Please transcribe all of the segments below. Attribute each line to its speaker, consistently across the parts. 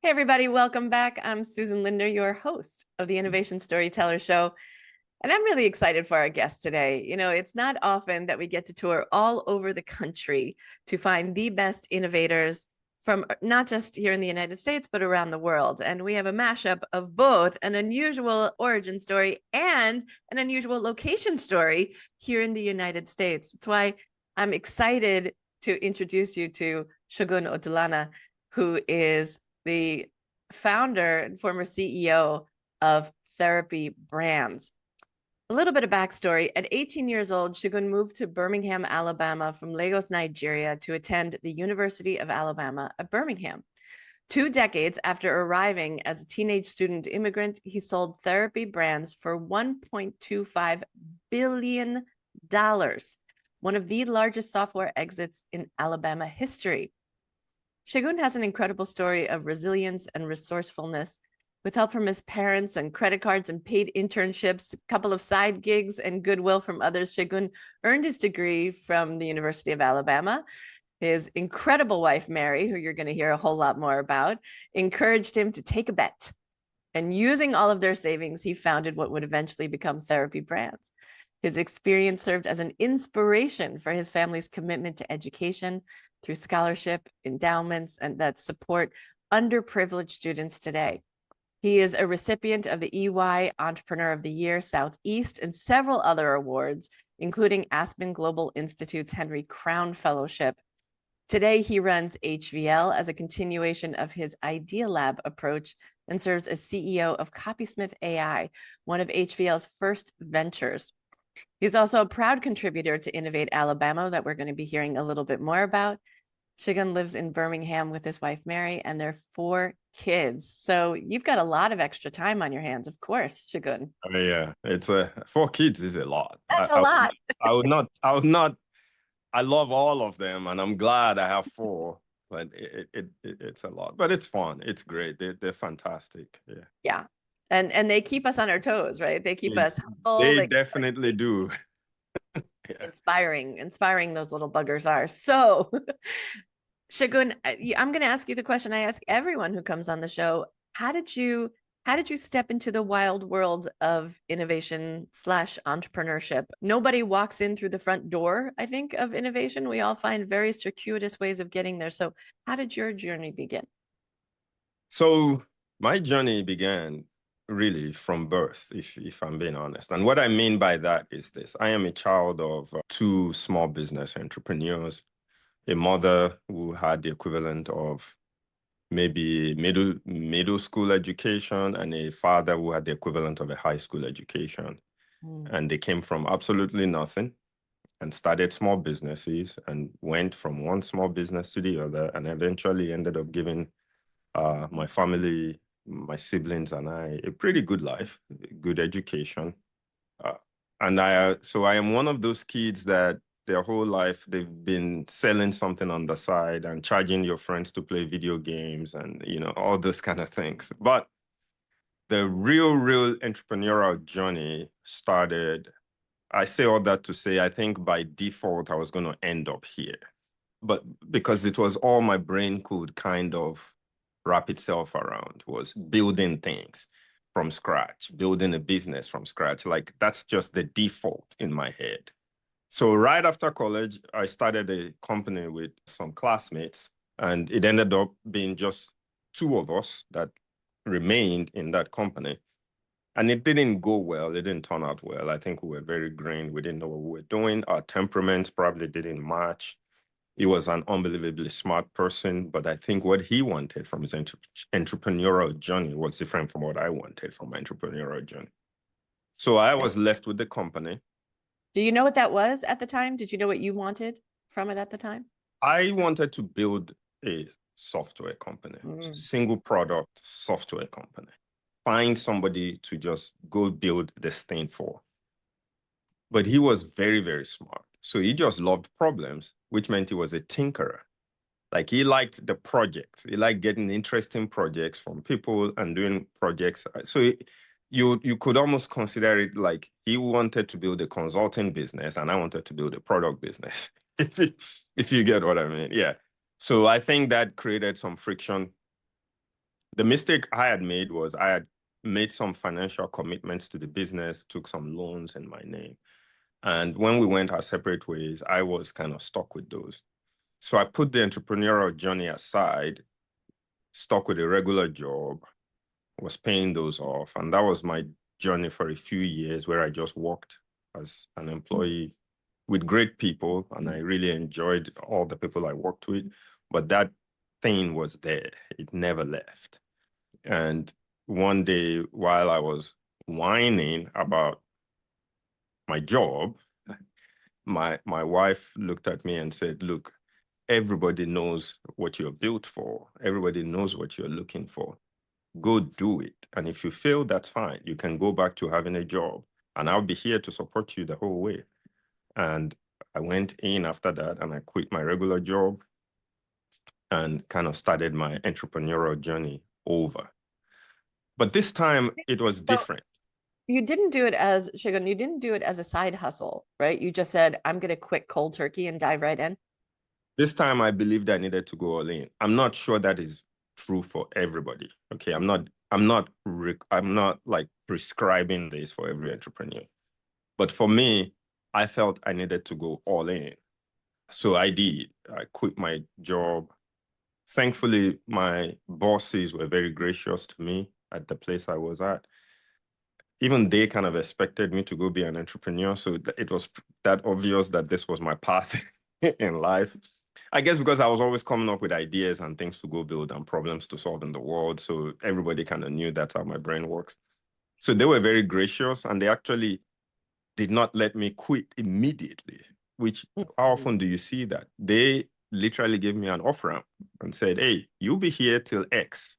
Speaker 1: Hey, everybody, welcome back. I'm Susan Linder, your host of the Innovation Storyteller Show. And I'm really excited for our guest today. It's not often that we get to tour all over the country to find the best innovators from not just here in the United States, but around the world. And we have a mashup of both an unusual origin story and an unusual location story here in the United States. That's why I'm excited to introduce you to Shegun Otulana, who is the founder and former CEO of Therapy Brands. A little bit of backstory. At 18 years old, Shegun moved to Birmingham, Alabama from Lagos, Nigeria to attend the University of Alabama at Birmingham. 2 decades after arriving as a teenage student immigrant, he sold Therapy Brands for $1.25 billion, one of the largest software exits in Alabama history. Shegun has an incredible story of resilience and resourcefulness. With help from his parents and credit cards and paid internships, a couple of side gigs, and goodwill from others, Shegun earned his degree from the University of Alabama. His incredible wife, Mary, who you're going to hear a whole lot more about, encouraged him to take a bet. And using all of their savings, he founded what would eventually become Therapy Brands. His experience served as an inspiration for his family's commitment to education through scholarship, endowments, and that support underprivileged students today. He is a recipient of the EY Entrepreneur of the Year Southeast and several other awards, including Aspen Global Institute's Henry Crown Fellowship. Today, he runs HVL as a continuation of his Idea Lab approach and serves as CEO of Copysmith AI, one of HVL's first ventures. He's also a proud contributor to Innovate Alabama that we're going to be hearing a little bit more about. Shegun lives in Birmingham with his wife, Mary, and their 4 kids. So you've got a lot of extra time on your hands, of course, Shegun.
Speaker 2: Yeah, it's 4 kids is a lot.
Speaker 1: That's a lot.
Speaker 2: I love all of them, and I'm glad I have 4, but it's a lot. But it's fun. It's great. They're fantastic. Yeah.
Speaker 1: Yeah. And they keep us on our toes, right? They keep us humble.
Speaker 2: They definitely do.
Speaker 1: Yeah. Inspiring those little buggers are. So Shegun, I'm going to ask you the question I ask everyone who comes on the show. How did you step into the wild world of innovation / entrepreneurship? Nobody walks in through the front door, I think, of innovation. We all find very circuitous ways of getting there. So how did your journey begin?
Speaker 2: So my journey began really from birth, if I'm being honest. And what I mean by that is this. I am a child of 2 small business entrepreneurs, a mother who had the equivalent of maybe middle school education, and a father who had the equivalent of a high school education. And they came from absolutely nothing and started small businesses and went from one small business to the other, and eventually ended up giving my family, my siblings, and I a pretty good life, good education. So I am one of those kids that their whole life they've been selling something on the side and charging your friends to play video games and all those kind of things. But the real entrepreneurial journey started. I say all that to say I think by default I was going to end up here, but because it was all my brain could kind of wrap itself around was building things from scratch, building a business from scratch. Like that's just the default in my head. So right after college, I started a company with some classmates, and it ended up being just 2 of us that remained in that company. And it didn't go well. It didn't turn out well. I think we were very green. We didn't know what we were doing. Our temperaments probably didn't match. He was an unbelievably smart person, but I think what he wanted from his entrepreneurial journey was different from what I wanted from my entrepreneurial journey. So I was left with the company.
Speaker 1: Do you know what that was at the time? Did you know what you wanted from it at the time?
Speaker 2: I wanted to build a software company, single product software company. Find somebody to just go build this thing for. But he was very, very smart. So he just loved problems, which meant he was a tinkerer. Like he liked the projects. He liked getting interesting projects from people and doing projects. So you could almost consider it like he wanted to build a consulting business and I wanted to build a product business, if you get what I mean. Yeah. So I think that created some friction The mistake I had made was I had made some financial commitments to the business, took some loans in my name. And when we went our separate ways, I was kind of stuck with those. So I put the entrepreneurial journey aside, stuck with a regular job, was paying those off. And that was my journey for a few years where I just worked as an employee with great people. And I really enjoyed all the people I worked with. But that thing was there. It never left. And one day while I was whining about my job, my wife looked at me and said, look, everybody knows what you're built for. Everybody knows what you're looking for. Go do it. And if you fail, that's fine. You can go back to having a job and I'll be here to support you the whole way. And I went in after that and I quit my regular job and kind of started my entrepreneurial journey over. But this time it was different.
Speaker 1: You didn't do it as Shegun, you didn't do it as a side hustle, right? You just said, I'm going to quit cold turkey and dive right in.
Speaker 2: This time I believed I needed to go all in. I'm not sure that is true for everybody. Okay. I'm not like prescribing this for every entrepreneur. But for me, I felt I needed to go all in. So I did. I quit my job. Thankfully, my bosses were very gracious to me at the place I was at. Even they kind of expected me to go be an entrepreneur. So it was that obvious that this was my path in life. I guess because I was always coming up with ideas and things to go build and problems to solve in the world. So everybody kind of knew that's how my brain works. So they were very gracious and they actually did not let me quit immediately, which how often do you see that? They literally gave me an off-ramp and said, hey, you'll be here till X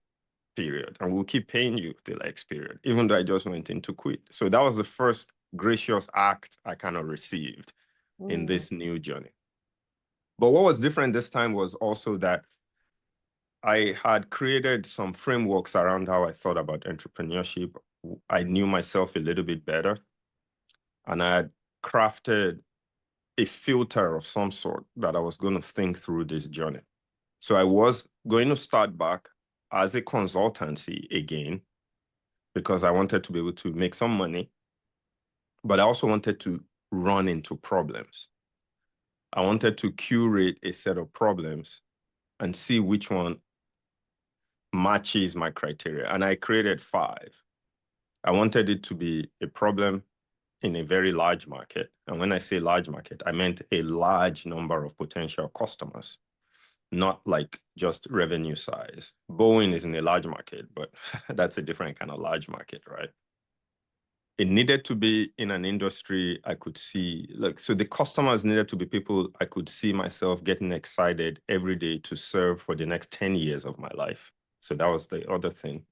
Speaker 2: period, and we'll keep paying you till X period, even though I just went in to quit. So that was the first gracious act I kind of received in this new journey. But what was different this time was also that I had created some frameworks around how I thought about entrepreneurship. I knew myself a little bit better, and I had crafted a filter of some sort that I was going to think through this journey. So I was going to start back as a consultancy again, because I wanted to be able to make some money, but I also wanted to run into problems. I wanted to curate a set of problems and see which one matches my criteria. And I created 5. I wanted it to be a problem in a very large market. And when I say large market, I meant a large number of potential customers, not like just revenue size. Boeing is in a large market, but that's a different kind of large market, right? It needed to be in an industry I could see, like, so the customers needed to be people I could see myself getting excited every day to serve for the next 10 years of my life. So that was the other thing.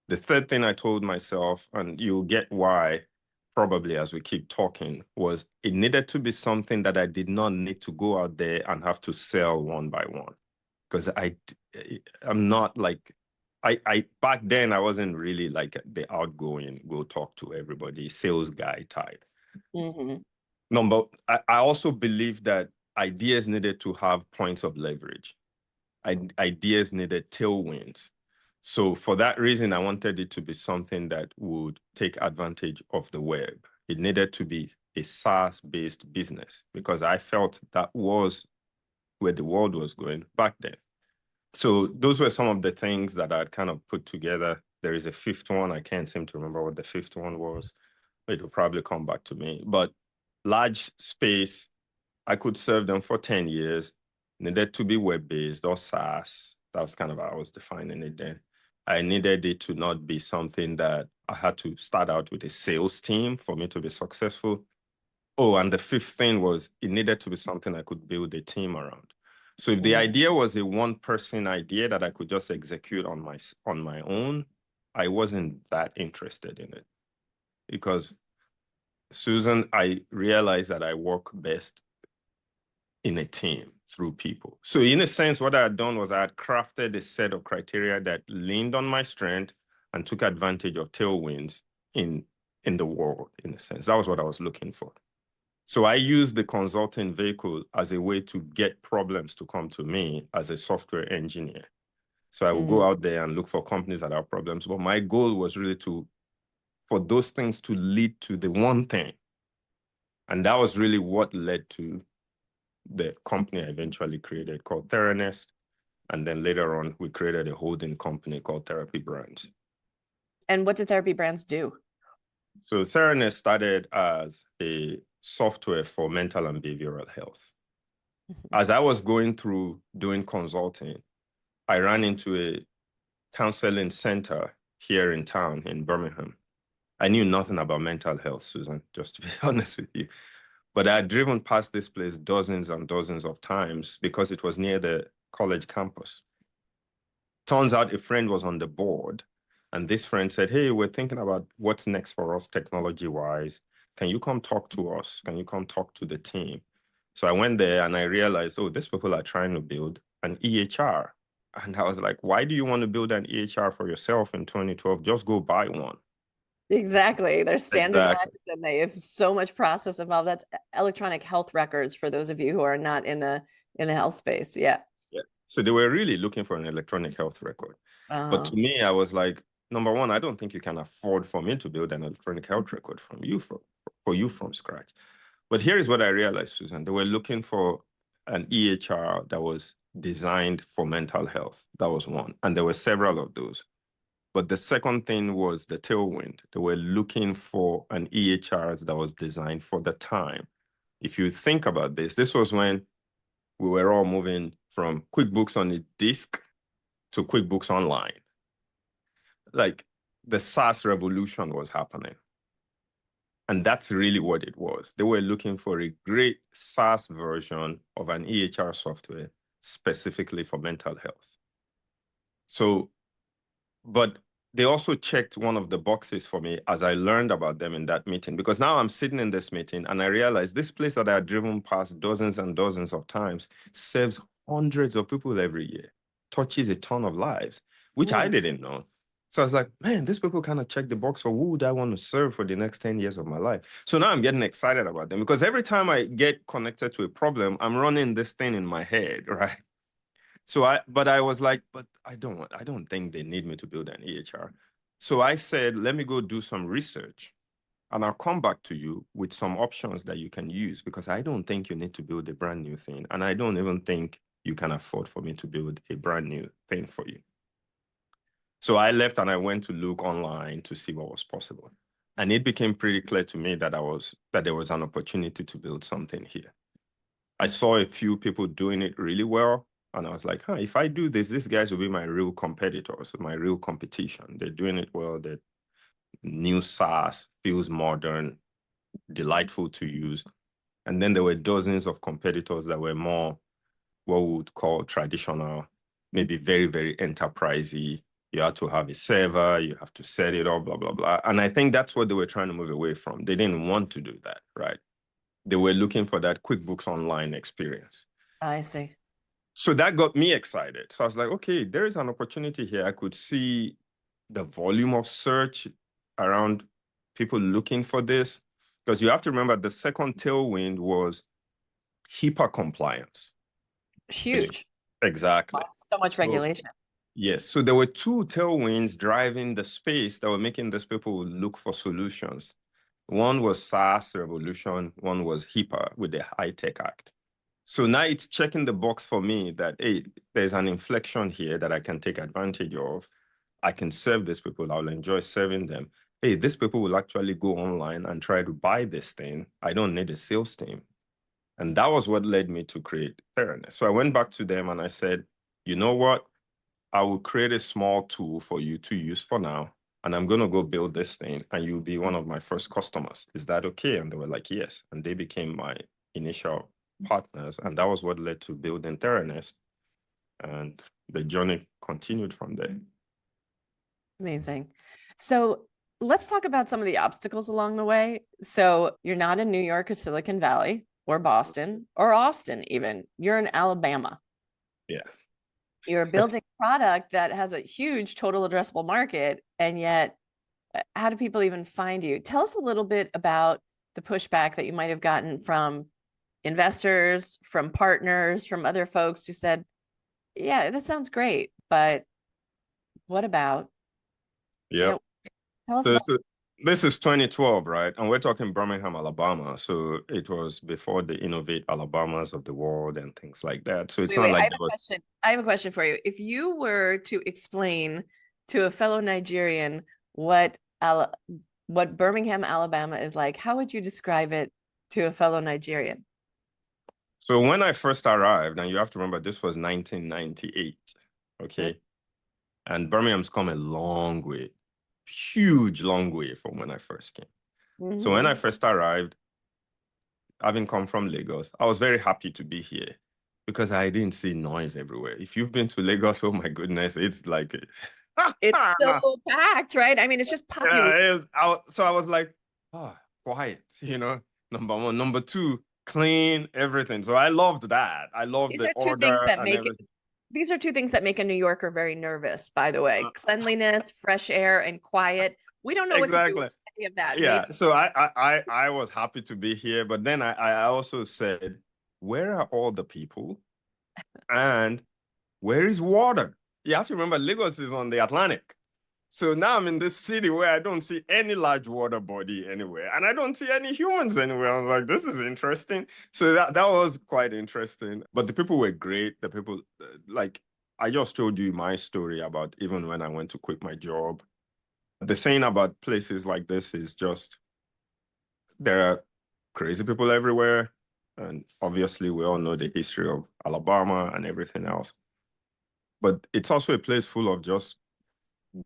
Speaker 2: The third thing I told myself, and you'll get why probably as we keep talking, was it needed to be something that I did not need to go out there and have to sell one by one. Because I'm not like, I back then I wasn't really like the outgoing, go talk to everybody, sales guy type. No, but I also believe that ideas needed to have points of leverage. Ideas needed tailwinds. So for that reason, I wanted it to be something that would take advantage of the web. It needed to be a SaaS-based business because I felt that was where the world was going back then. So those were some of the things that I'd kind of put together. There is a 5th one. I can't seem to remember what the 5th one was. It will probably come back to me. But large space, I could serve them for 10 years. Needed to be web-based or SaaS. That was kind of how I was defining it then. I needed it to not be something that I had to start out with a sales team for me to be successful. Oh, and the 5th thing was it needed to be something I could build a team around. So if the idea was a one-person idea that I could just execute on my own, I wasn't that interested in it. Because Susan, I realized that I work best in a team through people. So in a sense, what I had done was I had crafted a set of criteria that leaned on my strength and took advantage of tailwinds in the world, in a sense. That was what I was looking for. So I used the consulting vehicle as a way to get problems to come to me as a software engineer. So I would go out there and look for companies that have problems. But my goal was really for those things to lead to the one thing. And that was really what led to the company I eventually created called Theranest. And then later on, we created a holding company called Therapy Brands.
Speaker 1: And what did Therapy Brands do?
Speaker 2: So Theranest started as a software for mental and behavioral health. As I was going through doing consulting, I ran into a counseling center here in town in Birmingham. I knew nothing about mental health, Susan, just to be honest with you. But I had driven past this place dozens and dozens of times because it was near the college campus. Turns out a friend was on the board, and this friend said, hey, we're thinking about what's next for us technology-wise. Can you come talk to us? Can you come talk to the team? So I went there and I realized, oh, these people are trying to build an EHR. And I was like, why do you want to build an EHR for yourself in 2012? Just go buy one.
Speaker 1: Exactly. They're standardized
Speaker 2: Exactly.
Speaker 1: and they have so much process involved. That's electronic health records for those of you who are not in the health space. Yeah.
Speaker 2: Yeah. So they were really looking for an electronic health record. But
Speaker 1: Uh-huh.
Speaker 2: to me, I was like, number one, I don't think you can afford for me to build an electronic health record for you from scratch. But here is what I realized, Susan. They were looking for an EHR that was designed for mental health. That was one. And there were several of those. But the second thing was the tailwind. They were looking for an EHR that was designed for the time. If you think about this, this was when we were all moving from QuickBooks on a disk to QuickBooks Online. Like the SaaS revolution was happening. And that's really what it was. They were looking for a great SaaS version of an EHR software specifically for mental health. So, but they also checked one of the boxes for me as I learned about them in that meeting, because now I'm sitting in this meeting and I realized this place that I had driven past dozens and dozens of times serves hundreds of people every year, touches a ton of lives, which I didn't know. So I was like, man, these people kind of check the box for who would I want to serve for the next 10 years of my life. So now I'm getting excited about them because every time I get connected to a problem, I'm running this thing in my head, right? So I was like, but I don't think they need me to build an EHR. So I said, let me go do some research and I'll come back to you with some options that you can use because I don't think you need to build a brand new thing. And I don't even think you can afford for me to build a brand new thing for you. So I left and I went to look online to see what was possible. And it became pretty clear to me that there was an opportunity to build something here. I saw a few people doing it really well. And I was like, if I do this, these guys will be my real competitors, my real competition. They're doing it well. The new SaaS feels modern, delightful to use. And then there were dozens of competitors that were more what we would call traditional, maybe very, very enterprisey. You have to have a server, you have to set it up, blah, blah, blah. And I think that's what they were trying to move away from. They didn't want to do that, right? They were looking for that QuickBooks Online experience.
Speaker 1: I see.
Speaker 2: So that got me excited. So I was like, okay, there is an opportunity here. I could see the volume of search around people looking for this. Because you have to remember the second tailwind was HIPAA compliance.
Speaker 1: Huge.
Speaker 2: Exactly.
Speaker 1: Wow, so much regulation.
Speaker 2: Yes. So there were two tailwinds driving the space that were making these people look for solutions. One was SaaS revolution. One was HIPAA with the High-Tech Act. So now it's checking the box for me that, hey, there's an inflection here that I can take advantage of. I can serve these people. I'll enjoy serving them. Hey, these people will actually go online and try to buy this thing. I don't need a sales team. And that was what led me to create Theranest. So I went back to them and I said, you know what? I will create a small tool for you to use for now. And I'm going to go build this thing and you'll be one of my first customers. Is that okay? And they were like, yes. And they became my initial partners. And that was what led to building Theranest. And the journey continued from there.
Speaker 1: Amazing. So let's talk about some of the obstacles along the way. So you're not in New York or Silicon Valley or Boston or Austin even. You're in Alabama.
Speaker 2: Yeah.
Speaker 1: You're building a product that has a huge total addressable market. And yet, how do people even find you? Tell us a little bit about the pushback that you might have gotten from investors, from partners, from other folks who said, yeah, that sounds great, but what about, you
Speaker 2: Yep.
Speaker 1: know, tell us
Speaker 2: So,
Speaker 1: about.
Speaker 2: so this is 2012, right? And we're talking Birmingham, Alabama. So it was before the Innovate Alabamas of the world and things like that. So it's
Speaker 1: Wait,
Speaker 2: not
Speaker 1: wait, I
Speaker 2: like
Speaker 1: have
Speaker 2: there
Speaker 1: a
Speaker 2: was.
Speaker 1: question. I have a question for you. If you were to explain to a fellow Nigerian what what Birmingham, Alabama is like, how would you describe it to a fellow Nigerian?
Speaker 2: So when I first arrived, and you have to remember this was 1998,
Speaker 1: Mm.
Speaker 2: okay? And Birmingham's come a long way, huge long way from when I first came. So when I
Speaker 1: Mhm.
Speaker 2: first arrived, having come from Lagos, I was very happy to be here because I didn't see noise everywhere. If you've been to Lagos, oh my goodness, it's like
Speaker 1: It's so packed, right? I mean, it's just populated.
Speaker 2: yeah, so I was like, oh, quiet, number one. Number two, clean, everything. So I loved that. I loved
Speaker 1: These
Speaker 2: the
Speaker 1: are two things
Speaker 2: order
Speaker 1: that
Speaker 2: and
Speaker 1: make
Speaker 2: everything.
Speaker 1: these are two things that make a New Yorker very nervous, by the way.
Speaker 2: Uh,
Speaker 1: Cleanliness, fresh air, and quiet. We don't know what to do with
Speaker 2: exactly.
Speaker 1: any of that. Maybe
Speaker 2: Yeah. So I was happy to be here, but then I also said, where are all the people? And where is water? You have to remember Lagos is on the Atlantic. So now I'm in this city where I don't see any large water body anywhere, and I don't see any humans anywhere. I was like, this is interesting. So that was quite interesting. But the people were great. The people, like, I just told you my story about even when I went to quit my job. The thing about places like this is just there are crazy people everywhere. And obviously, we all know the history of Alabama and everything else. But it's also a place full of just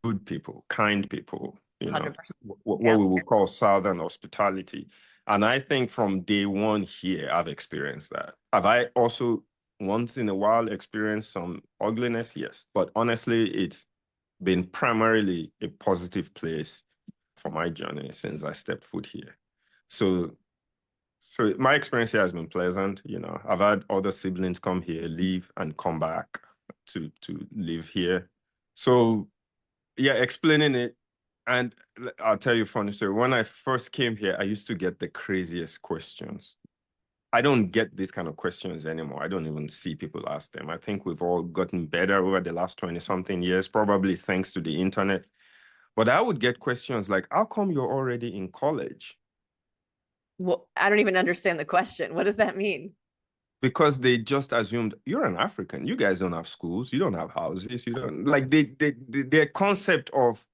Speaker 2: good people, kind people,
Speaker 1: 100%.
Speaker 2: what
Speaker 1: Yeah.
Speaker 2: we would call Southern hospitality. And I think from day one here, I've experienced that. Have I also once in a while experienced some ugliness? Yes. But honestly, it's been primarily a positive place for my journey since I stepped foot here. So so my experience here has been pleasant. I've had other siblings come here, leave, and come back to live here. So yeah, explaining it. And I'll tell you a funny story. When I first came here, I used to get the craziest questions. I don't get these kind of questions anymore. I don't even see people ask them. I think we've all gotten better over the last 20 something years, probably thanks to the internet. But I would get questions like, how come you're already in college?
Speaker 1: Well, I don't even understand the question. What does that mean?
Speaker 2: Because they just assumed you're an African. You guys don't have schools. You don't have houses. You don't like their concept of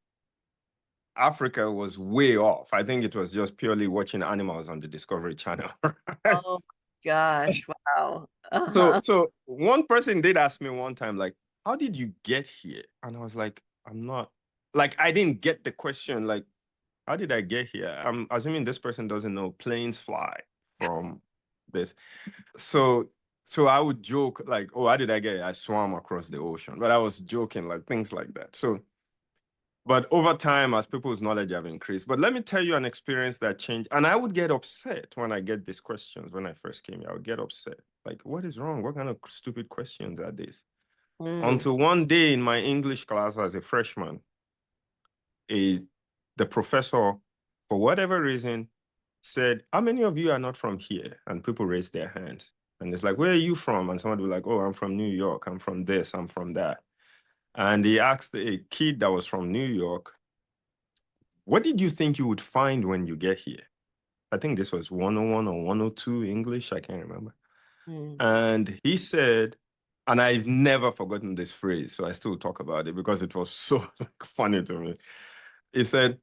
Speaker 2: Africa was way off. I think it was just purely watching animals on the Discovery Channel.
Speaker 1: Oh gosh, wow.
Speaker 2: So,
Speaker 1: Uh-huh.
Speaker 2: so one person did ask me one time, like, how did you get here? And I was like, I'm not, like, I didn't get the question. Like, how did I get here? I'm assuming this person doesn't know planes fly from this. So, so I would joke like, oh, how did I get here? I swam across the ocean, but I was joking, like things like that. So but over time, as people's knowledge have increased, but let me tell you an experience that changed. And I would get upset when I get these questions. When I first came here, I would get upset. Like, what is wrong? What kind of stupid questions are these?
Speaker 1: Mm.
Speaker 2: Until one day in my English class as a freshman, a the professor, for whatever reason, said, how many of you are not from here? And people raised their hands. And it's like, where are you from? And somebody was like, oh, I'm from New York. I'm from this. I'm from that. And he asked a kid that was from New York, what did you think you would find when you get here? I think this was 101 or 102 English. I can't remember.
Speaker 1: Mm.
Speaker 2: And he said, and I've never forgotten this phrase, so I still talk about it because it was so funny to me. He said,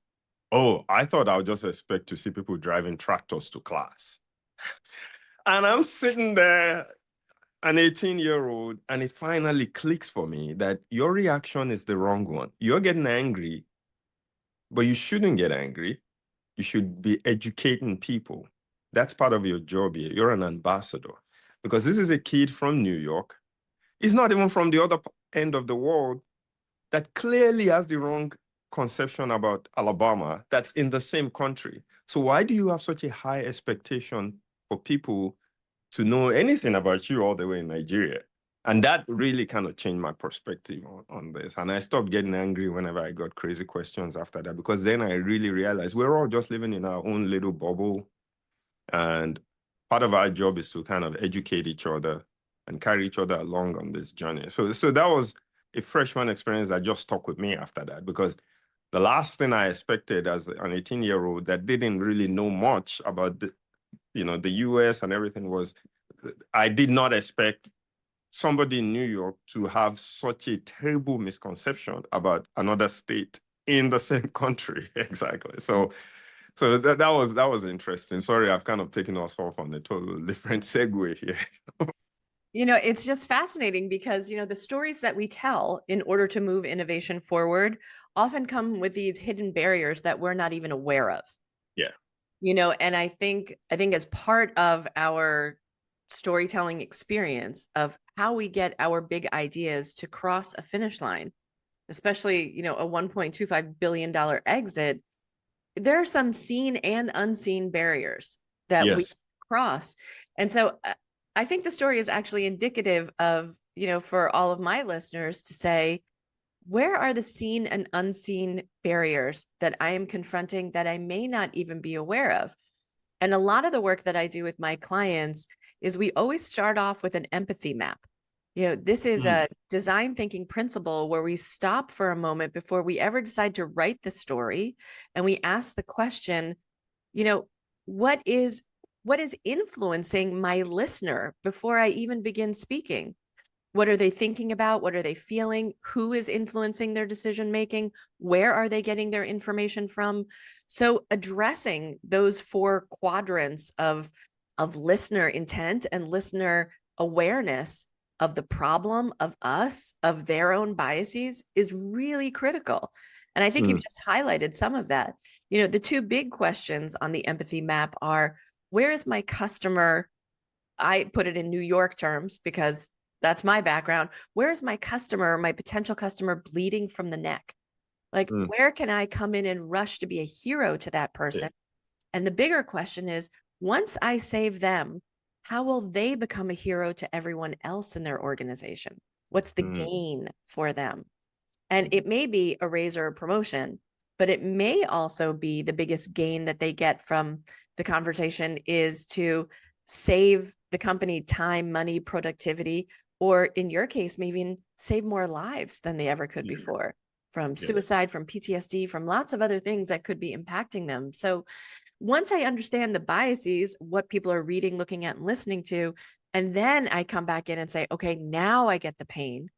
Speaker 2: oh, I thought I would just expect to see people driving tractors to class. And I'm sitting there, an 18-year-old, and it finally clicks for me that your reaction is the wrong one. You're getting angry, but you shouldn't get angry. You should be educating people. That's part of your job here. You're an ambassador. Because this is a kid from New York. He's not even from the other end of the world that clearly has the wrong conception about Alabama that's in the same country. So why do you have such a high expectation for people to know anything about you all the way in Nigeria? And that really kind of changed my perspective on this. And I stopped getting angry whenever I got crazy questions after that, because then I really realized we're all just living in our own little bubble. And part of our job is to kind of educate each other and carry each other along on this journey. So that was a freshman experience that just stuck with me after that, because the last thing I expected as an 18-year-old that didn't really know much about the US and everything was, I did not expect somebody in New York to have such a terrible misconception about another state in the same country. Exactly. So that was interesting. Sorry, I've kind of taken us off on a total different segue here.
Speaker 1: It's just fascinating because, the stories that we tell in order to move innovation forward often come with these hidden barriers that we're not even aware of.
Speaker 2: Yeah.
Speaker 1: And I think as part of our storytelling experience of how we get our big ideas to cross a finish line, especially, a $1.25 billion exit, there are some seen and unseen barriers that we
Speaker 2: Yes.
Speaker 1: cross. And so I think the story is actually indicative of, for all of my listeners to say, where are the seen and unseen barriers that I am confronting that I may not even be aware of? And a lot of the work that I do with my clients is we always start off with an empathy map. This is a design thinking principle where we stop for a moment before we ever decide to write the story. And we ask the question, what is influencing my listener before I even begin speaking? What are they thinking about? What are they feeling? Who is influencing their decision making? Where are they getting their information from? So addressing those four quadrants of listener intent and listener awareness of the problem, of us, of their own biases is really critical. And I think you've just highlighted some of that. The two big questions on the empathy map are, where is my customer? I put it in New York terms because that's my background. Where's my customer, my potential customer, bleeding from the neck? Like, where can I come in and rush to be a hero to that person? And the bigger question is, once I save them, how will they become a hero to everyone else in their organization? What's the gain for them? And it may be a raise or a promotion, but it may also be the biggest gain that they get from the conversation is to save the company time, money, productivity, or in your case, maybe even save more lives than they ever could before, from suicide, from PTSD, from lots of other things that could be impacting them. So once I understand the biases, what people are reading, looking at, and listening to, and then I come back in and say, okay, now I get the pain.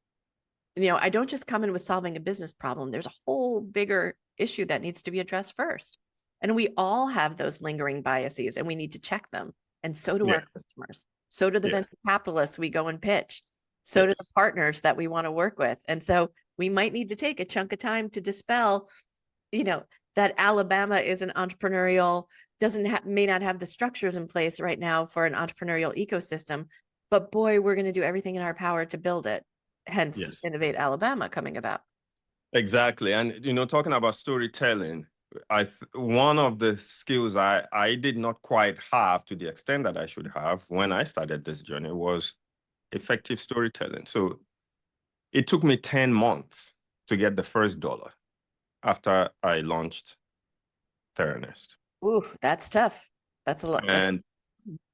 Speaker 1: I don't just come in with solving a business problem. There's a whole bigger issue that needs to be addressed first. And we all have those lingering biases and we need to check them. And so do our customers. So do the venture capitalists we go and pitch. So do the partners that we want to work with. And so we might need to take a chunk of time to dispel, that Alabama is an entrepreneurial, may not have the structures in place right now for an entrepreneurial ecosystem, but boy, we're going to do everything in our power to build it. Hence Innovate Alabama coming about.
Speaker 2: Exactly. And, talking about storytelling, one of the skills I did not quite have to the extent that I should have when I started this journey was effective storytelling. So it took me 10 months to get the first dollar after I launched Theranest.
Speaker 1: Ooh, that's tough. That's a lot.
Speaker 2: And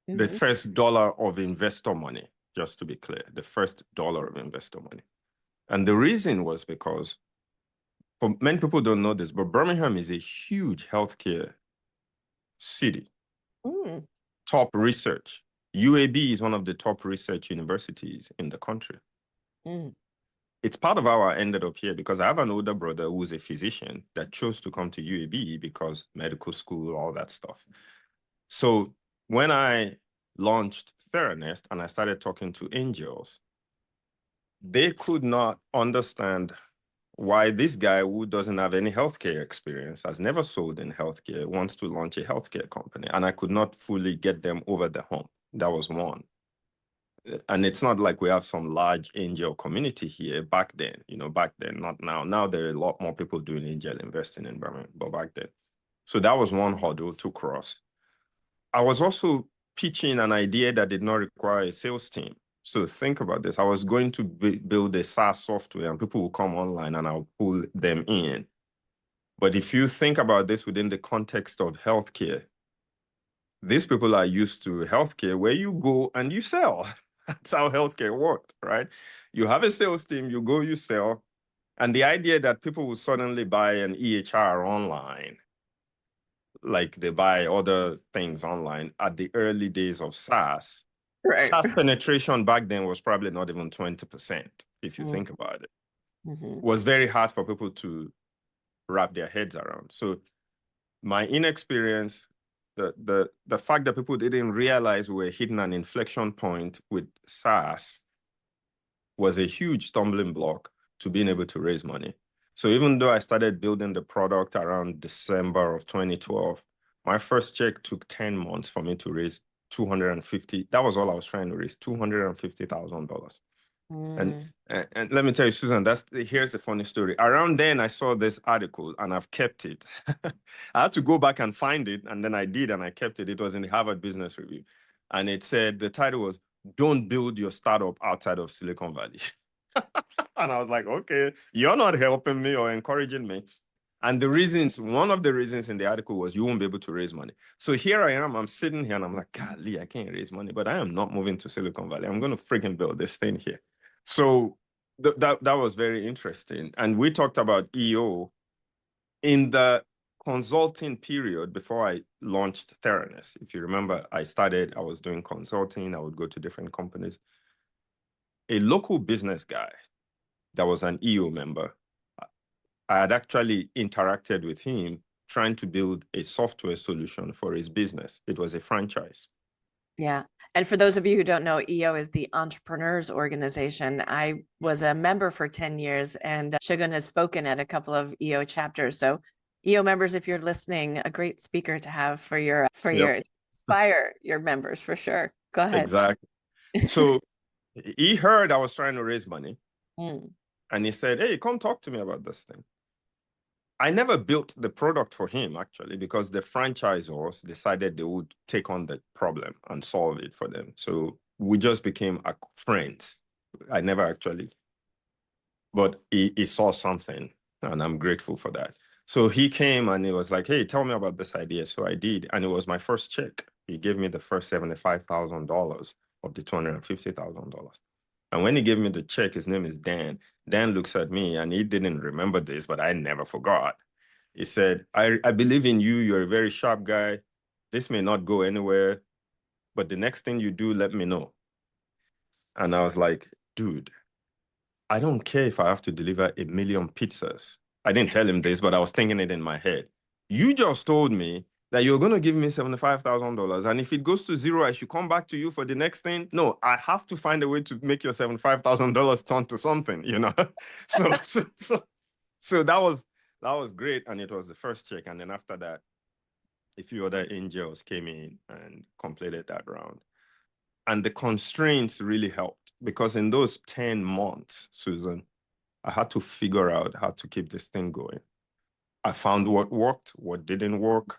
Speaker 2: the first dollar of investor money, just to be clear, the first dollar of investor money. And the reason was because, many people don't know this, but Birmingham is a huge healthcare city. Top research. UAB is one of the top research universities in the country. It's part of how I ended up here because I have an older brother who's a physician that chose to come to UAB because medical school, all that stuff. So when I launched Theranest and I started talking to angels, they could not understand why this guy who doesn't have any healthcare experience, has never sold in healthcare, wants to launch a healthcare company. And I could not fully get them over the hump. That was one. And it's not like we have some large angel community here back then, not now. Now there are a lot more people doing angel investing in Birmingham, but back then. So that was one hurdle to cross. I was also pitching an idea that did not require a sales team. So think about this. I was going to build a SaaS software and people will come online and I'll pull them in. But if you think about this within the context of healthcare, these people are used to healthcare where you go and you sell. That's how healthcare worked, right? You have a sales team, you go, you sell. And the idea that people will suddenly buy an EHR online, like they buy other things online at the early days of SaaS,
Speaker 1: Right.
Speaker 2: SaaS penetration back then was probably not even 20%, if you think about it.
Speaker 1: Mm-hmm.
Speaker 2: It was very hard for people to wrap their heads around. So my inexperience, the fact that people didn't realize we were hitting an inflection point with SaaS was a huge stumbling block to being able to raise money. So even though I started building the product around December of 2012, my first check took 10 months for me to raise 250. That was all I was trying to raise, $250,000. And let me tell you, Susan, here's a funny story. Around then, I saw this article and I've kept it. I had to go back and find it, and then I did, and I kept it. It was in the Harvard Business Review, and it said the title was "Don't Build Your Startup Outside of Silicon Valley." And I was like, okay, you're not helping me or encouraging me. And one of the reasons in the article was you won't be able to raise money. So here I am, I'm sitting here and I'm like, golly, I can't raise money, but I am not moving to Silicon Valley. I'm going to freaking build this thing here. So that was very interesting. And we talked about EO in the consulting period before I launched Theranos. If you remember, I was doing consulting. I would go to different companies. A local business guy that was an EO member, I had actually interacted with him trying to build a software solution for his business. It was a franchise.
Speaker 1: Yeah. And for those of you who don't know, EO is the Entrepreneurs Organization. I was a member for 10 years, and Shegun has spoken at a couple of EO chapters. So EO members, if you're listening, a great speaker to have for your inspire your members for sure. Go ahead.
Speaker 2: Exactly. So he heard I was trying to raise money,
Speaker 1: Mm.
Speaker 2: and he said, hey, come talk to me about this thing. I never built the product for him, actually, because the franchisors decided they would take on the problem and solve it for them. So we just became friends. I never actually, but he saw something, and I'm grateful for that. So he came and he was like, hey, tell me about this idea. So I did, and it was my first check. He gave me the first $75,000 of the $250,000. And when he gave me the check, his name is Dan. Dan looks at me, and he didn't remember this, but I never forgot. He said, I believe in you. You're a very sharp guy. This may not go anywhere, but the next thing you do, let me know. And I was like, dude, I don't care if I have to deliver 1 million pizzas. I didn't tell him this, but I was thinking it in my head. You just told me that you're going to give me $75,000. And if it goes to zero, I should come back to you for the next thing. No, I have to find a way to make your $75,000 turn to something, you know? So that was great. And it was the first check. And then after that, a few other angels came in and completed that round. And the constraints really helped, because in those 10 months, Susan, I had to figure out how to keep this thing going. I found what worked, what didn't work.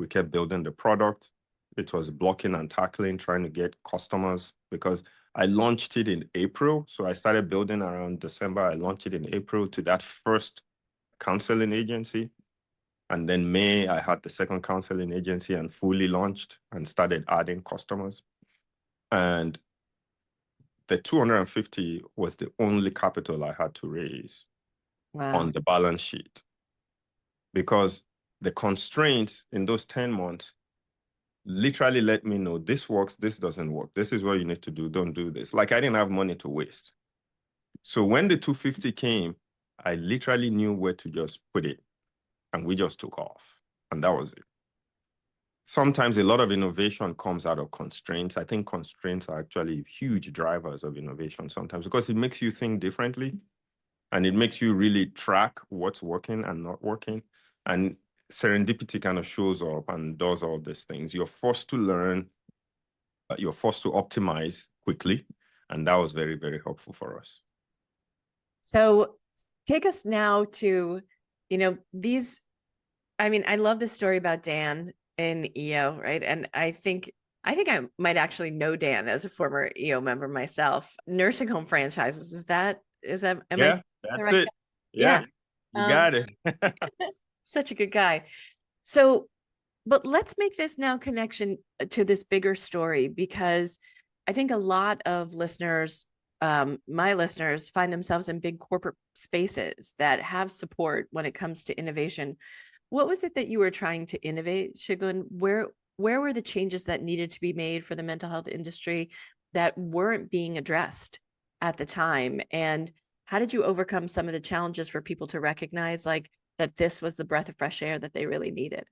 Speaker 2: We kept building the product. It was blocking and tackling, trying to get customers, because I launched it in April. So I started building around December. I launched it in April to that first counseling agency. And then May, I had the second counseling agency and fully launched and started adding customers. And the 250 was the only capital I had to raise on the balance sheet, because the constraints in those 10 months literally let me know this works, this doesn't work. This is what you need to do. Don't do this. Like, I didn't have money to waste. So when the 250 came, I literally knew where to just put it, and we just took off, and that was it. Sometimes a lot of innovation comes out of constraints. I think constraints are actually huge drivers of innovation sometimes, because it makes you think differently, and it makes you really track what's working and not working. And serendipity kind of shows up and does all these things. You're forced to learn, you're forced to optimize quickly. And that was very, very helpful for us.
Speaker 1: So take us now to, I love this story about Dan in EO, right? And I think I might actually know Dan as a former EO member myself. Nursing home franchises,
Speaker 2: That's it. Yeah. You got it.
Speaker 1: Such a good guy. So, but let's make this now connection to this bigger story, because I think a lot of listeners, my listeners, find themselves in big corporate spaces that have support when it comes to innovation. What was it that you were trying to innovate, Shigun? Where were the changes that needed to be made for the mental health industry that weren't being addressed at the time? And how did you overcome some of the challenges for people to recognize like that this was the breath of fresh air that they really needed?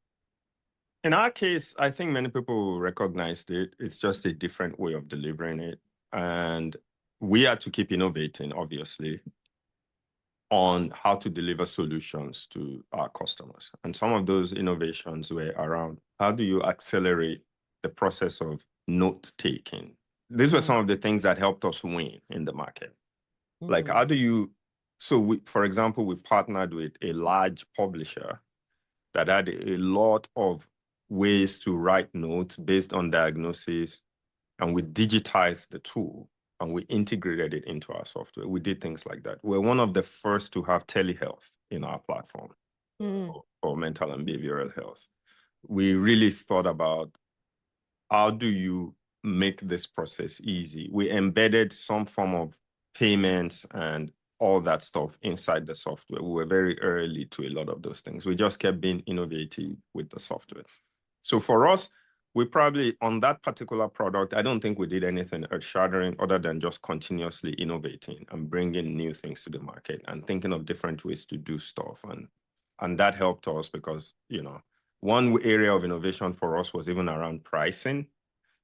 Speaker 2: In our case, I think many people recognized it. It's just a different way of delivering it. And we had to keep innovating, obviously, on how to deliver solutions to our customers. And some of those innovations were around how do you accelerate the process of note taking? These were some of the things that helped us win in the market. Like,
Speaker 1: Mm-hmm.
Speaker 2: how do you, so we, for example, we partnered with a large publisher that had a lot of ways to write notes based on diagnosis, and we digitized the tool and we integrated it into our software. We did things like that. We're one of the first to have telehealth in our platform for mental and behavioral health. We really thought about how do you make this process easy? We embedded some form of payments and all that stuff inside the software. We were very early to a lot of those things. We just kept being innovative with the software. So for us, we probably, on that particular product, I don't think we did anything earth-shattering other than just continuously innovating and bringing new things to the market and thinking of different ways to do stuff. And that helped us because, you know, one area of innovation for us was even around pricing.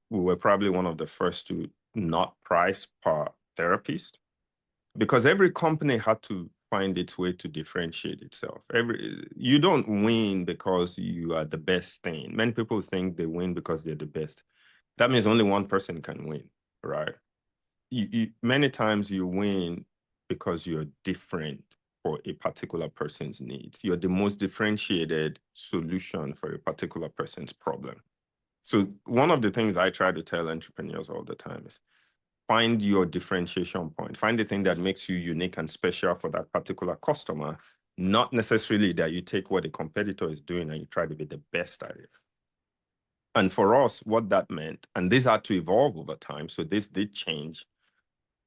Speaker 2: We were probably one of the first to not price per therapist because every company had to find its way to differentiate itself. You don't win because you are the best thing. Many people think they win because they're the best. That means only one person can win, right? Many times you win because you're different for a particular person's needs. You're the most differentiated solution for a particular person's problem. So one of the things I try to tell entrepreneurs all the time is find your differentiation point. Find the thing that makes you unique and special for that particular customer, not necessarily that you take what a competitor is doing and you try to be the best at it. And for us, what that meant, and this had to evolve over time, so this did change,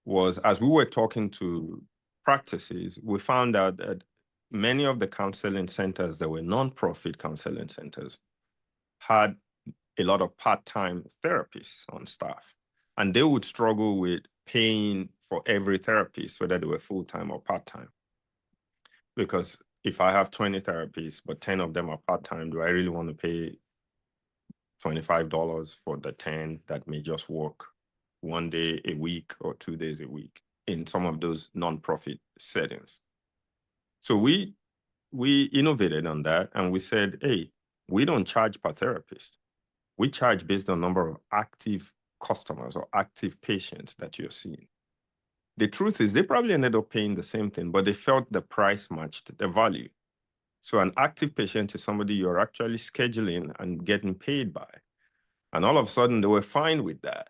Speaker 2: was as we were talking to practices, we found out that many of the counseling centers that were nonprofit counseling centers had a lot of part-time therapists on staff. And they would struggle with paying for every therapist, whether they were full-time or part-time. Because if I have 20 therapists, but 10 of them are part-time, do I really want to pay $25 for the 10 that may just work 1 day a week or 2 days a week in some of those nonprofit settings? So we innovated on that and we said, hey, we don't charge per therapist. We charge based on number of active customers or active patients that you're seeing. The truth is they probably ended up paying the same thing, but they felt the price matched the value. So an active patient is somebody you're actually scheduling and getting paid by. And all of a sudden they were fine with that.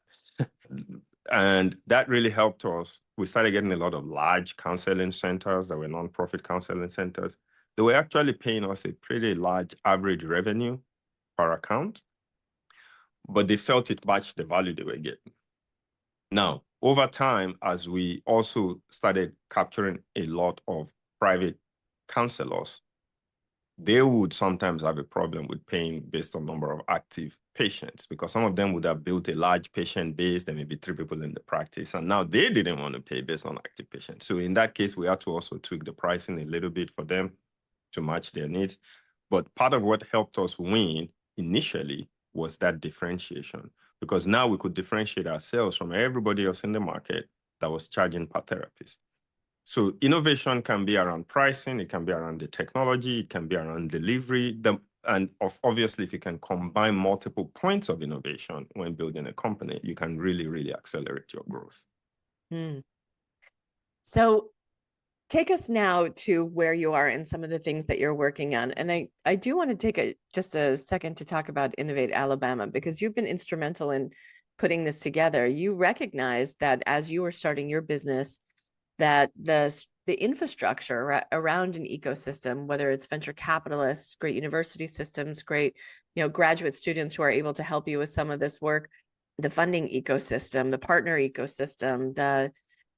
Speaker 2: And that really helped us. We started getting a lot of large counseling centers that were nonprofit counseling centers. They were actually paying us a pretty large average revenue per account, but they felt it matched the value they were getting. Now, over time, as we also started capturing a lot of private counselors, they would sometimes have a problem with paying based on number of active patients because some of them would have built a large patient base, there may be 3 people in the practice, and now they didn't want to pay based on active patients. So in that case, we had to also tweak the pricing a little bit for them to match their needs. But part of what helped us win initially was that differentiation, because now we could differentiate ourselves from everybody else in the market that was charging per therapist. So innovation can be around pricing, it can be around the technology, it can be around delivery, and obviously if you can combine multiple points of innovation when building a company, you can really, really accelerate your growth.
Speaker 1: So take us now to where you are and some of the things that you're working on. And I do want to take just a second to talk about Innovate Alabama, because you've been instrumental in putting this together. You recognize that as you were starting your business, that the infrastructure around an ecosystem, whether it's venture capitalists, great university systems, great, graduate students who are able to help you with some of this work, the funding ecosystem, the partner ecosystem,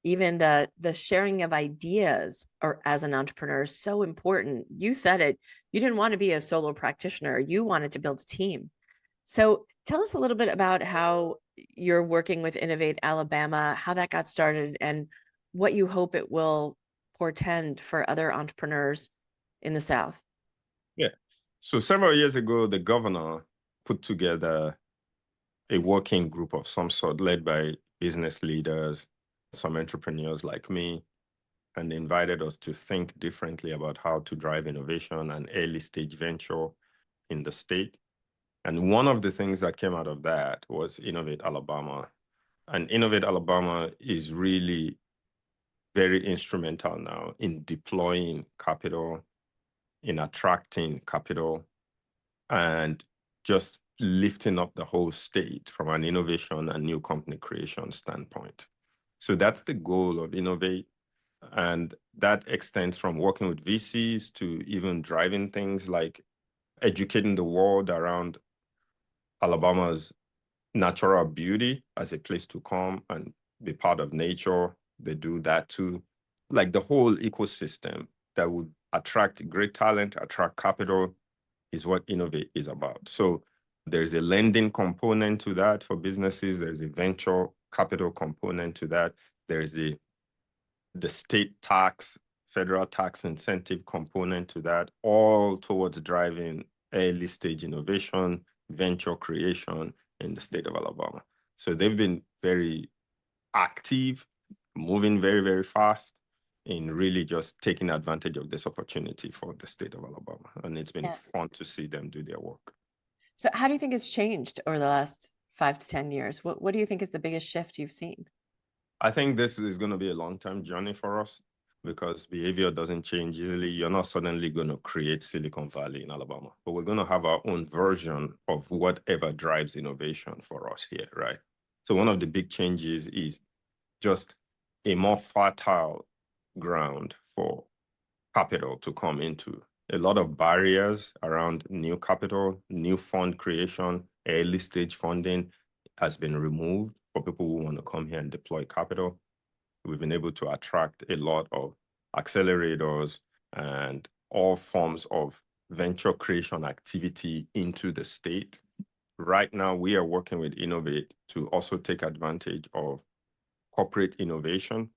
Speaker 1: even the sharing of ideas or as an entrepreneur is so important. You said it, you didn't want to be a solo practitioner, you wanted to build a team. So tell us a little bit about how you're working with Innovate Alabama, how that got started, and what you hope it will portend for other entrepreneurs in the South.
Speaker 2: Yeah. So several years ago, the governor put together a working group of some sort led by business leaders, some entrepreneurs like me, and invited us to think differently about how to drive innovation and early stage venture in the state. And one of the things that came out of that was Innovate Alabama. And Innovate Alabama is really very instrumental now in deploying capital, in attracting capital, and just lifting up the whole state from an innovation and new company creation standpoint. So that's the goal of Innovate. And that extends from working with VCs to even driving things like educating the world around Alabama's natural beauty as a place to come and be part of nature. They do that too. Like the whole ecosystem that would attract great talent, attract capital is what Innovate is about. So there's a lending component to that for businesses. There's a venture capital component to that. There's the state tax, federal tax incentive component to that, all towards driving early stage innovation, venture creation in the state of Alabama. So they've been very active, moving very, very fast in really just taking advantage of this opportunity for the state of Alabama. And it's been fun to see them do their work.
Speaker 1: So how do you think it's changed over the last 5 to 10 years? What do you think is the biggest shift you've seen?
Speaker 2: I think this is going to be a long-term journey for us because behavior doesn't change easily. You're not suddenly going to create Silicon Valley in Alabama, but we're going to have our own version of whatever drives innovation for us here, right? So one of the big changes is just a more fertile ground for capital to come into. A lot of barriers around new capital, new fund creation, early stage funding has been removed for people who want to come here and deploy capital. We've been able to attract a lot of accelerators and all forms of venture creation activity into the state. Right now, we are working with Innovate to also take advantage of corporate innovation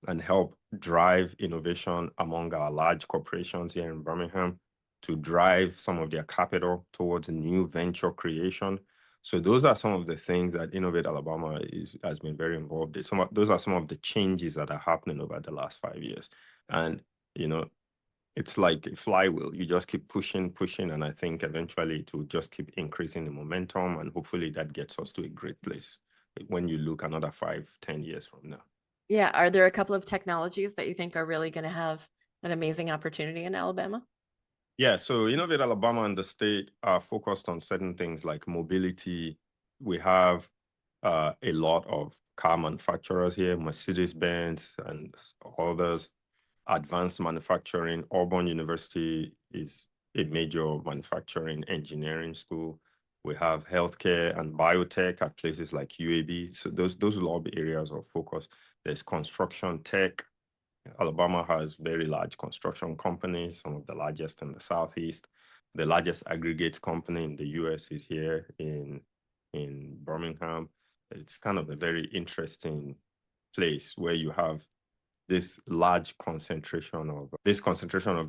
Speaker 2: and help drive innovation among our large corporations here in Birmingham to drive some of their capital towards new venture creation. So those are some of the things that Innovate Alabama has been very involved in. Those are some of the changes that are happening over the last 5 years. And, it's like a flywheel. You just keep pushing, and I think eventually it will just keep increasing the momentum, and hopefully that gets us to a great place when you look another 5-10 years from now.
Speaker 1: Yeah. Are there a couple of technologies that you think are really going to have an amazing opportunity in Alabama?
Speaker 2: Yeah, so Innovate Alabama and the state are focused on certain things like mobility. We have a lot of car manufacturers here, Mercedes-Benz and others, advanced manufacturing. Auburn University is a major manufacturing engineering school. We have healthcare and biotech at places like UAB. So those will all be areas of focus. There's construction tech. Alabama has very large construction companies, some of the largest in the Southeast. The largest aggregate company in the US is here in Birmingham. It's kind of a very interesting place where you have this concentration of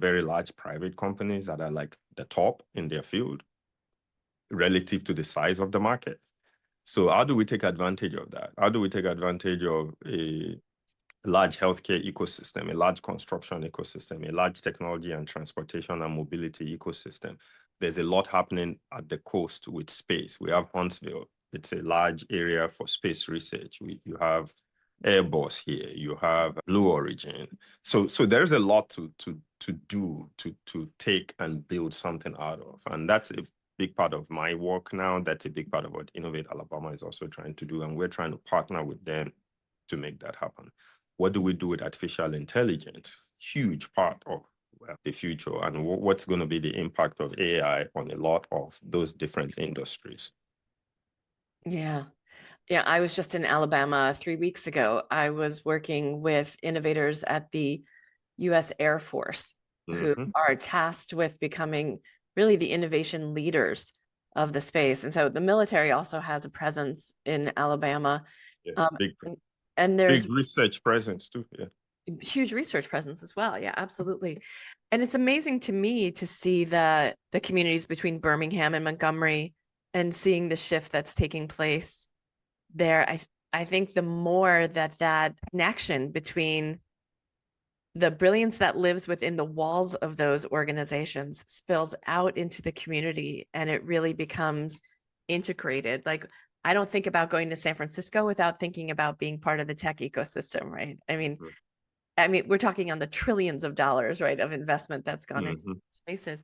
Speaker 2: very large private companies that are like the top in their field relative to the size of the market. So how do we take advantage of that? How do we take advantage of a large healthcare ecosystem, a large construction ecosystem, a large technology and transportation and mobility ecosystem? There's a lot happening at the coast with space. We have Huntsville. It's a large area for space research. You have Airbus here. You have Blue Origin. So there's a lot to do to take and build something out of. And that's a big part of my work now. That's a big part of what Innovate Alabama is also trying to do. And we're trying to partner with them to make that happen. What do we do with artificial intelligence? Huge part of the future, and what's going to be the impact of AI on a lot of those different industries.
Speaker 1: Yeah. Yeah, I was just in Alabama 3 weeks ago. I was working with innovators at the US Air Force who
Speaker 2: Hmm.
Speaker 1: are tasked with becoming really the innovation leaders of the space. And so the military also has a presence in Alabama.
Speaker 2: Yeah,
Speaker 1: Um,
Speaker 2: big
Speaker 1: and
Speaker 2: big
Speaker 1: there's
Speaker 2: research presence too. Yeah.
Speaker 1: huge research presence as well. Yeah, absolutely. And it's amazing to me to see the communities between Birmingham and Montgomery and seeing the shift that's taking place there. I think the more that connection between the brilliance that lives within the walls of those organizations spills out into the community and it really becomes integrated. Like I don't think about going to San Francisco without thinking about being part of the tech ecosystem, right? I mean, we're talking on the trillions of dollars, right, of investment that's gone into
Speaker 2: Mm-hmm.
Speaker 1: spaces.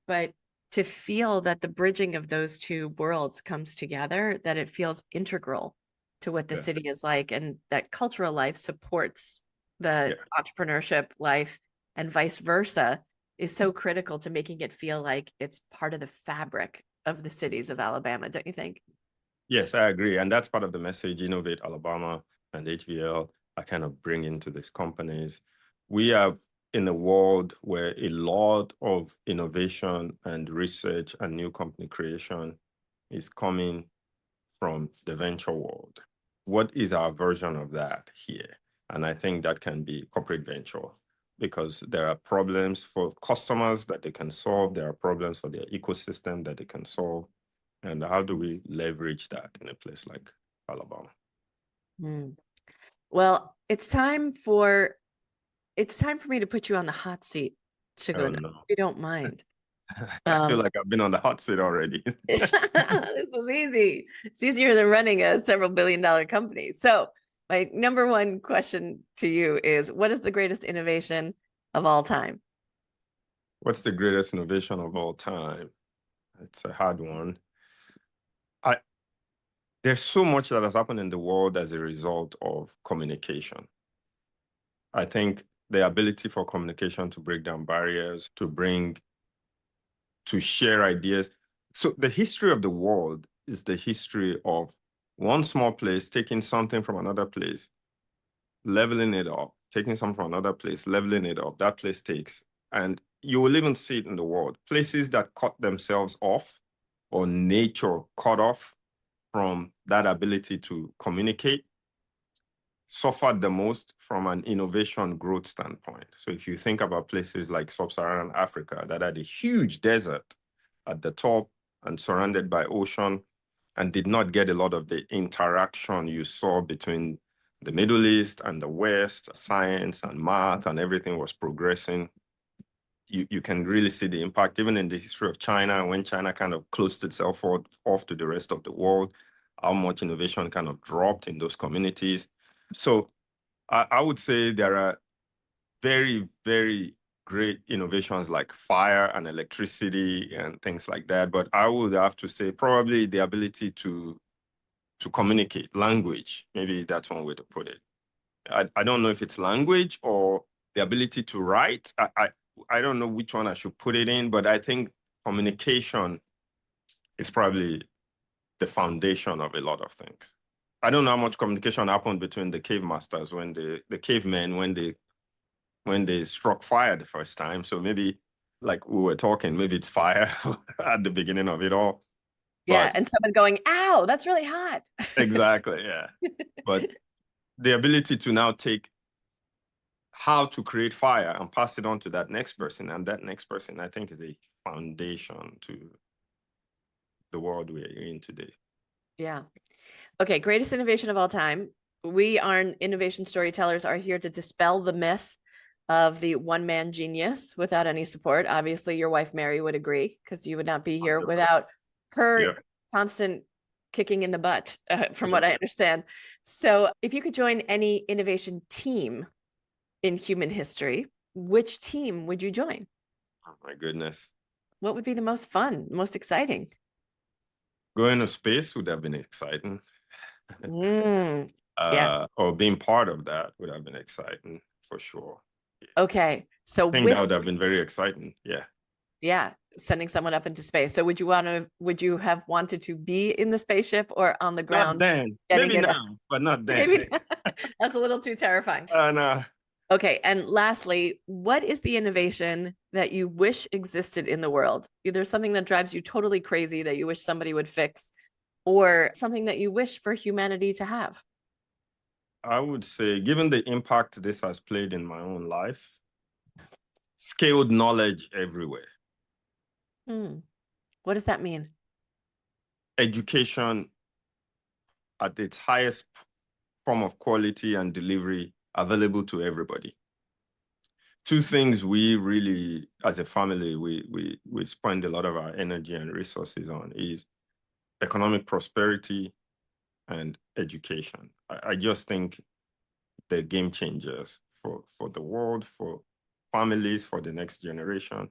Speaker 1: But to feel that the bridging of those two worlds comes together, that it feels integral to what the
Speaker 2: Yeah.
Speaker 1: city is like, and that cultural life supports the
Speaker 2: Yeah.
Speaker 1: entrepreneurship life and vice versa, is so critical to making it feel like it's part of the fabric of the cities of Alabama, don't you think?
Speaker 2: Yes, I agree. And that's part of the message Innovate Alabama and HVL are kind of bringing to these companies. We are in a world where a lot of innovation and research and new company creation is coming from the venture world. What is our version of that here? And I think that can be corporate venture because there are problems for customers that they can solve. There are problems for their ecosystem that they can solve. And how do we leverage that in a place like Alabama?
Speaker 1: Hmm. Well, it's time for me to put you on the hot seat,
Speaker 2: Oh
Speaker 1: Shagun, if
Speaker 2: no.
Speaker 1: you don't mind.
Speaker 2: I feel
Speaker 1: Um,
Speaker 2: like I've been on the hot seat already.
Speaker 1: this was easy. It's easier than running a several billion-dollar company. So, my number one question to you is, what is the greatest innovation of all time?
Speaker 2: What's the greatest innovation of all time? It's a hard one. I There's so much that has happened in the world as a result of communication. I think the ability for communication to break down barriers, to share ideas. So the history of the world is the history of one small place taking something from another place, leveling it up, taking something from another place, leveling it up. That place takes. And you will even see it in the world. Places that cut themselves off or nature cut off from that ability to communicate suffered the most from an innovation growth standpoint. So if you think about places like sub-Saharan Africa that had a huge desert at the top and surrounded by ocean and did not get a lot of the interaction you saw between the Middle East and the West, science and math and everything was progressing. You can really see the impact even in the history of China when China kind of closed itself off to the rest of the world, how much innovation kind of dropped in those communities. So I would say there are very, very great innovations like fire and electricity and things like that. But I would have to say probably the ability to communicate, language. Maybe that's one way to put it. I don't know if it's language or the ability to write. I don't know which one I should put it in, but I think communication is probably the foundation of a lot of things. I don't know how much communication happened between the cave masters when the cavemen when they struck fire the first time. So maybe like we were talking, maybe it's fire at the beginning of it all.
Speaker 1: Yeah,
Speaker 2: But
Speaker 1: and someone going, "Ow, that's really hot."
Speaker 2: exactly, yeah. But the ability to now take how to create fire and pass it on to that next person, and that next person, I think, is a foundation to the world we're in today.
Speaker 1: Yeah. Okay, greatest innovation of all time. We are innovation storytellers are here to dispel the myth of the one-man genius without any support. Obviously, your wife Mary would agree because you would not be here
Speaker 2: 100%.
Speaker 1: without her
Speaker 2: Yeah.
Speaker 1: constant kicking in the butt, from
Speaker 2: Yeah.
Speaker 1: what I understand. So, if you could join any innovation team in human history, which team would you join?
Speaker 2: Oh my goodness.
Speaker 1: What would be the most fun, most exciting?
Speaker 2: Going to space would have been exciting.
Speaker 1: Mm, yes.
Speaker 2: Or being part of that would have been exciting for sure.
Speaker 1: Okay. So
Speaker 2: I think that
Speaker 1: with
Speaker 2: would have been very exciting. Yeah.
Speaker 1: Yeah, sending someone up into space. So would you have wanted to be in the spaceship or on the
Speaker 2: Not
Speaker 1: ground
Speaker 2: then.
Speaker 1: getting
Speaker 2: Maybe
Speaker 1: it?
Speaker 2: now, but not then.
Speaker 1: Maybe that's a little too terrifying.
Speaker 2: No.
Speaker 1: Okay, and lastly, what is the innovation that you wish existed in the world? Either something that drives you totally crazy that you wish somebody would fix, or something that you wish for humanity to have?
Speaker 2: I would say, given the impact this has played in my own life, scaled knowledge everywhere.
Speaker 1: What does that mean?
Speaker 2: Education at its highest form of quality and delivery available to everybody. Two things we really, as a family, we spend a lot of our energy and resources on is economic prosperity and education. I just think they're game changers for the world, for families, for the next generation.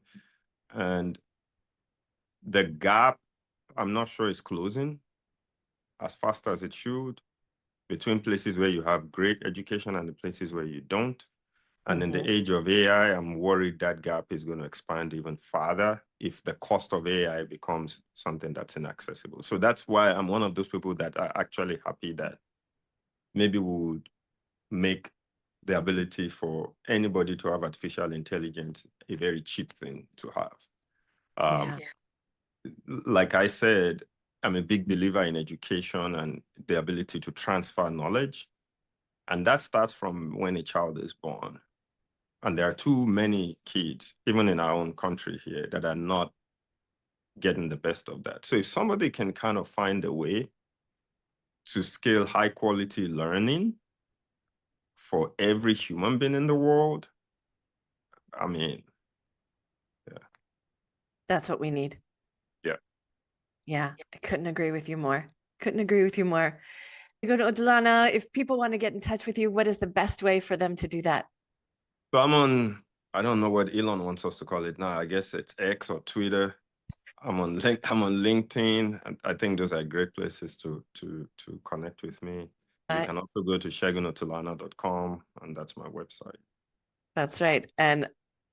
Speaker 2: And the gap, I'm not sure is closing as fast as it should between places where you have great education and the places where you don't. And in the age of AI, I'm worried that gap is going to expand even farther if the cost of AI becomes something that's inaccessible. So that's why I'm one of those people that are actually happy that maybe we would make the ability for anybody to have artificial intelligence a very cheap thing to have. Like I said, I'm a big believer in education and the ability to transfer knowledge. And that starts from when a child is born. And there are too many kids, even in our own country here, that are not getting the best of that. So if somebody can kind of find a way to scale high quality learning for every human being in the world, I mean, yeah.
Speaker 1: That's what we need.
Speaker 2: Yeah.
Speaker 1: Yeah, I couldn't agree with you more. Couldn't agree with you more. Shegun Otulana, if people want to get in touch with you, what is the best way for them to do that?
Speaker 2: So I'm on, I don't know what Elon wants us to call it now. I guess it's X or Twitter. I'm on LinkedIn. I think those are great places to connect with me. You can also go to shegunotulana.com, and that's my website.
Speaker 1: That's right. And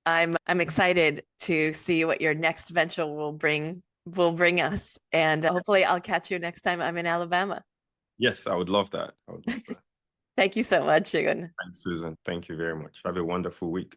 Speaker 1: I'm excited to see what your next venture will bring us. And hopefully I'll catch you next time I'm in Alabama.
Speaker 2: Yes, I would love that. I would love that.
Speaker 1: Thank you so much, Shegun.
Speaker 2: Thanks, Susan. Thank you very much. Have a wonderful week.